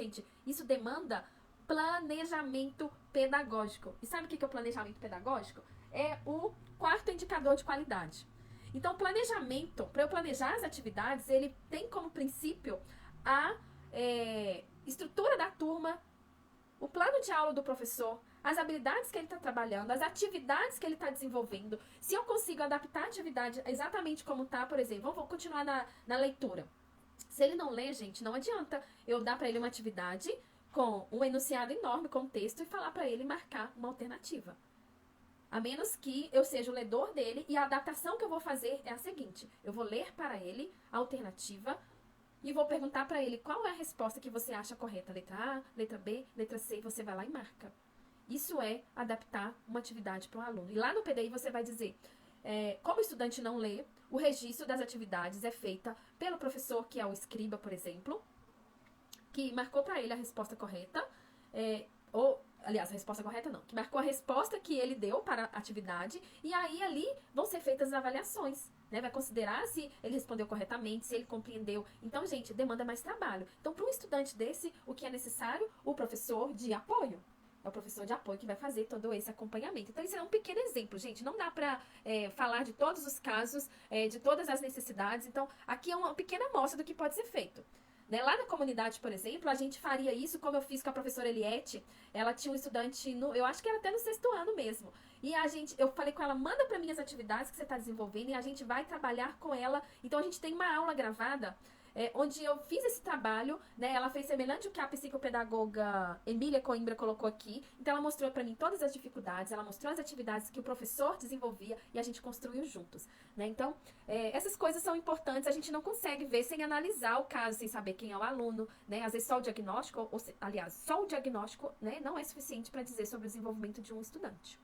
gente, isso demanda planejamento pedagógico. E sabe o que é o planejamento pedagógico? É o quarto indicador de qualidade. Então, o planejamento, para eu planejar as atividades, ele tem como princípio a estrutura da turma, o plano de aula do professor, as habilidades que ele está trabalhando, as atividades que ele está desenvolvendo. Se eu consigo adaptar a atividade exatamente como está, por exemplo, vamos continuar na leitura. Se ele não lê, gente, não adianta eu dar para ele uma atividade com um enunciado enorme, com texto, e falar para ele marcar uma alternativa. A menos que eu seja o ledor dele, e a adaptação que eu vou fazer é a seguinte: eu vou ler para ele a alternativa e vou perguntar para ele qual é a resposta que você acha correta. Letra A, letra B, letra C, e você vai lá e marca. Isso é adaptar uma atividade para o aluno. E lá no PDI você vai dizer, como o estudante não lê, o registro das atividades é feita pelo professor, que é o escriba, por exemplo, que marcou para ele a resposta correta, aliás, a resposta correta não, que marcou a resposta que ele deu para a atividade, e aí ali vão ser feitas as avaliações, né? Vai considerar se ele respondeu corretamente, se ele compreendeu. Então, gente, demanda mais trabalho. Então, para um estudante desse, o que é necessário? O professor de apoio. É o professor de apoio que vai fazer todo esse acompanhamento. Então, isso é um pequeno exemplo, gente. Não dá para falar de todos os casos, de todas as necessidades. Então, aqui é uma pequena amostra do que pode ser feito. Né? Lá na comunidade, por exemplo, a gente faria isso como eu fiz com a professora Eliette. Ela tinha um estudante, eu acho que era até no 6º ano mesmo. E eu falei com ela, manda para mim as atividades que você está desenvolvendo e a gente vai trabalhar com ela. Então, a gente tem uma aula gravada onde eu fiz esse trabalho, né? Ela fez semelhante ao que a psicopedagoga Emília Coimbra colocou aqui. Então, ela mostrou para mim todas as dificuldades, ela mostrou as atividades que o professor desenvolvia e a gente construiu juntos, né? Então, essas coisas são importantes, a gente não consegue ver sem analisar o caso, sem saber quem é o aluno, né? Às vezes só o diagnóstico, aliás, só o diagnóstico, né, não é suficiente para dizer sobre o desenvolvimento de um estudante.